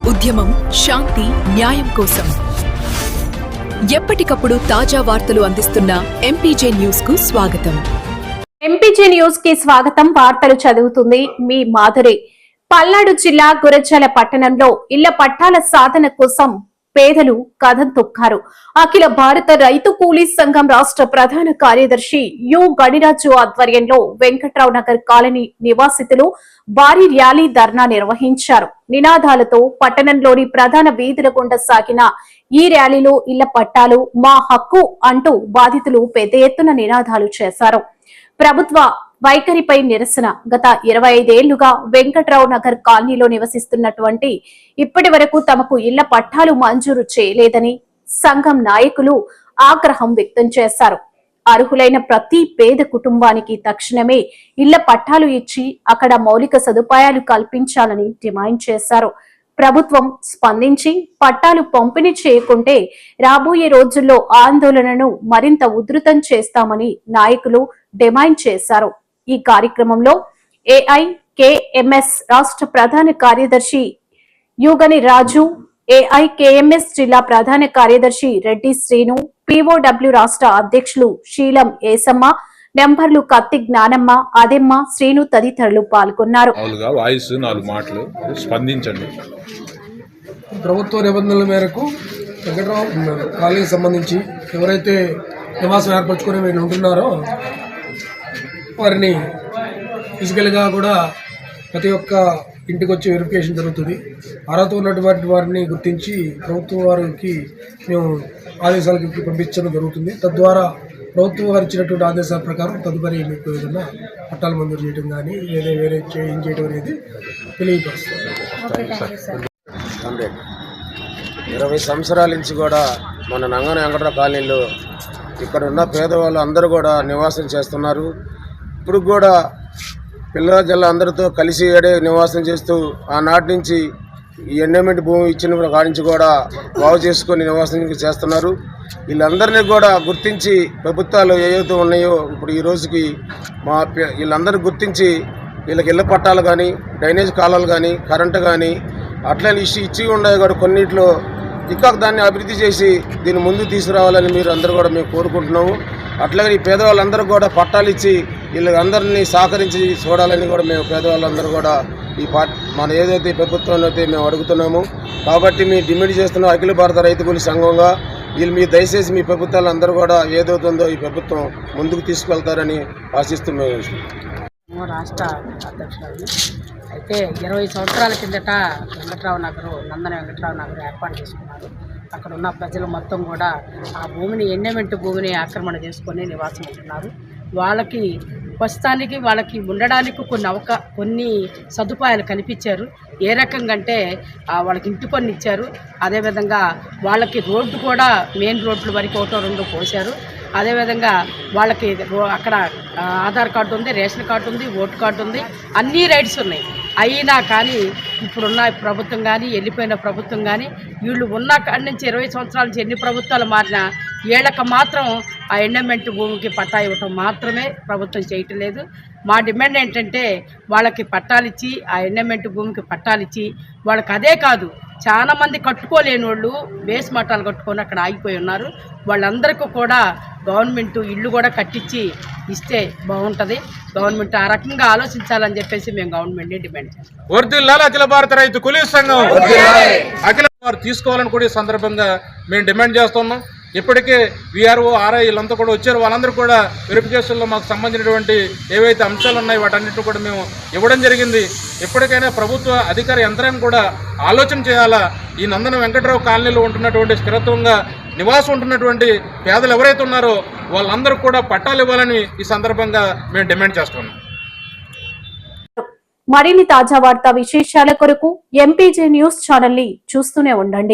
ఉద్యమం శాంతి న్యాయం కోసం ఎప్పటికప్పుడు తాజా వార్తలు అందిస్తున్న ఎంపీజే న్యూస్ కు స్వాగతం. ఎంపీజే న్యూస్ కి స్వాగతం. వార్తలు చదువుతుంది మీ మాధురి. పల్నాడు జిల్లా గురజాల పట్టణంలో ఇళ్ల పట్టాల సాధన కోసం పేదలు కథం తొక్కారు. అఖిల భారత రైతు కూలీ సంఘం రాష్ట్ర ప్రధాన కార్యదర్శి యు గణిరాజు ఆధ్వర్యంలో వెంకట్రావు నగర్ కాలనీ నివాసితులు భారీ ర్యాలీ ధర్నా నిర్వహించారు. నినాదాలతో పట్టణంలోని ప్రధాన వీధుల గుండా సాగిన ఈ ర్యాలీలో ఇళ్ల పట్టాలు మా హక్కు అంటూ బాధితులు పెద్ద ఎత్తున నినాదాలు చేశారు. ప్రభుత్వ వైఖరిపై నిరసన. గత 25 ఏళ్లుగా వెంకట్రావు నగర్ కాలనీలో నివసిస్తున్నటువంటి ఇప్పటి వరకు తమకు ఇళ్ల పట్టాలు మంజూరు చేయలేదని సంఘం నాయకులు ఆగ్రహం వ్యక్తం చేశారు. అర్హులైన ప్రతి పేద కుటుంబానికి తక్షణమే ఇళ్ల పట్టాలు ఇచ్చి అక్కడ మౌలిక సదుపాయాలు కల్పించాలని డిమాండ్ చేశారు. ప్రభుత్వం స్పందించి పట్టాలు పంపిణీ చేయకుంటే రాబోయే రోజుల్లో ఆందోళనను మరింత ఉధృతం చేస్తామని నాయకులు డిమాండ్ చేశారు. ఈ కార్యక్రమంలో ఏఐకేఎంఎస్ రాష్ట్ర ప్రధాన కార్యదర్శి యుగని రాజు, ఏఐకేఎంఎస్ జిల్లా ప్రధాన కార్యదర్శి రెడ్డి శ్రీను, పిఓడబ్ల్యూ రాష్ట్ర అధ్యక్షులు శీలం ఏసమ్మ, నెంబర్లు కత్తి జ్ఞానమ్మ, అదెమ్మ, శ్రీను తదితరులు పాల్గొన్నారు. ప్రభుత్వ నిబంధనల మేరకు వెంకట్రావు కాలనీకి సంబంధించి ఎవరైతే నివాసం ఏర్పరచుకుని వీళ్ళు ఉంటున్నారో వారిని ఫిజికల్గా కూడా ప్రతి ఒక్క ఇంటికి వచ్చి వెరిఫికేషన్ జరుగుతుంది. అర్హత ఉన్నటువంటి వారిని గుర్తించి ప్రభుత్వం వారికి మేము ఆదేశాలకు పంపించడం జరుగుతుంది. తద్వారా ప్రభుత్వం వారు ఇచ్చినటువంటి ఆదేశాల ప్రకారం తదుపరి మీకు ఏదైనా పట్టాలు మంజూరు చేయడం కానీ లేదా వేరే ఏం చేయడం అనేది తెలియపరుస్తుంది. 20 సంవత్సరాల నుంచి కూడా మన నంగన వెంకట్రావు కాలనీలో ఇక్కడ ఉన్న పేదవాళ్ళు అందరూ కూడా నివాసం చేస్తున్నారు. ఇప్పుడు కూడా పిల్లల జిల్లా అందరితో కలిసి ఏడే నివాసం చేస్తూ ఆనాటి నుంచి ఈ ఎండోమెంట్ భూమి ఇచ్చిన కాడి నుంచి కూడా బాగు చేసుకొని నివాసం చేస్తున్నారు. వీళ్ళందరినీ కూడా గుర్తించి ప్రభుత్వాలు ఏవైతే ఉన్నాయో ఇప్పుడు ఈ రోజుకి వీళ్ళందరూ గుర్తించి వీళ్ళకి ఇళ్ళ పట్టాలు కానీ డ్రైనేజ్ కాలువలు కానీ కరెంటు కానీ అట్లనే ఇచ్చి ఉన్నాయి కూడా కొన్నిట్లో ఇంకా దాన్ని అభివృద్ధి చేసి దీన్ని ముందు తీసుకురావాలని మీరు అందరూ కూడా మేము కోరుకుంటున్నాము. అట్లాగే ఈ పేదవాళ్ళందరూ కూడా పట్టాలు ఇచ్చి వీళ్ళందరినీ సహకరించి చూడాలని కూడా మేము పేదవాళ్ళందరూ కూడా మన ఏదైతే ప్రభుత్వంలో అయితే మేము అడుగుతున్నాము. కాబట్టి మేము డిమాండ్ చేస్తున్నాం అఖిల భారత రైతు కూలీ సంఘంగా మీరు దయచేసి మీ ప్రభుత్వాలు అందరూ కూడా ఏదవుతుందో ఈ ప్రభుత్వం ముందుకు తీసుకెళ్తారని ఆశిస్తున్నాము. రాష్ట్ర అధ్యక్షురాలు అయితే 20 సంవత్సరాల కిందట వెంకట్రావు నగరు నందన వెంకట్రావు నగరు ఏర్పాటు చేసుకున్నారు. అక్కడ ఉన్న ప్రజలు మొత్తం కూడా ఆ భూమిని ఎండోమెంట్ భూమిని ఆక్రమణ చేసుకొని నివాసం ఉంటున్నారు. వాళ్ళకి ప్రస్తుతానికి వాళ్ళకి ఉండడానికి కొన్ని సదుపాయాలు కల్పించారు. ఏ రకంగా అంటే వాళ్ళకి ఇంటి పన్ను ఇచ్చారు. అదేవిధంగా వాళ్ళకి రోడ్డు కూడా మెయిన్ రోడ్ల వరకు 1-2 పోశారు. అదేవిధంగా వాళ్ళకి అక్కడ ఆధార్ కార్డు ఉంది, రేషన్ కార్డు ఉంది, ఓటు కార్డు ఉంది, అన్ని రైట్స్ ఉన్నాయి. అయినా కానీ ఇప్పుడున్న ప్రభుత్వం కానీ వెళ్ళిపోయిన ప్రభుత్వం కానీ వీళ్ళు ఉన్న కాడి నుంచి 20 సంవత్సరాల నుంచి ఎన్ని ప్రభుత్వాలు మారినా ఏళ్ళకి మాత్రం ఆ ఎండోమెంట్ భూమికి పట్టా ఇవ్వటం మాత్రమే ప్రభుత్వం చేయటం లేదు. మా డిమాండ్ ఏంటంటే వాళ్ళకి పట్టాలిచ్చి ఆ ఎండోమెంట్ భూమికి పట్టాలిచ్చి వాళ్ళకి అదే కాదు చాలా మంది కట్టుకోలేని వాళ్ళు బేస్ మట్టాలు కట్టుకొని అక్కడ ఆగిపోయి ఉన్నారు. వాళ్ళందరికీ కూడా గవర్నమెంట్ ఇళ్ళు కూడా కట్టించి ఇస్తే బాగుంటుంది. గవర్నమెంట్ ఆ రకంగా ఆలోచించాలని చెప్పేసి మేము గవర్నమెంట్ని డిమాండ్ చేస్తాం. వర్ధిల్లాలి అఖిల భారత రైతు కూలీ సంఘం. అఖిల వారు తీసుకోవాలని కూడా ఈ సందర్భంగా మేము డిమాండ్ చేస్తున్నాం. ఇప్పటికే విఆర్ఓ ఆర్ఐ వీళ్ళంతా కూడా వచ్చారు. వాళ్ళందరూ కూడా వెరిఫికేషన్లో మాకు సంబంధించినటువంటి ఏవైతే అంశాలు ఉన్నాయో వాటన్నిటిని కూడా మేము ఇవ్వడం జరిగింది. ఎప్పటికైనా ప్రభుత్వ అధికార యంత్రాన్ని కూడా ఆలోచన చేయాలా. ఈ నందన వెంకట్రావు కాలనీలో ఉంటున్నటువంటి స్థిరత్వంగా నివాసం ఉంటున్నటువంటి పేదలు ఎవరైతే ఉన్నారో వాళ్ళందరూ కూడా పట్టాలు ఇవ్వాలని ఈ సందర్భంగా మేము డిమాండ్ చేస్తున్నాం. మరిన్ని తాజా వార్తా విశేషాల కొరకు ఎంపీజే న్యూస్ ఛానల్ ని చూస్తూనే ఉండండి.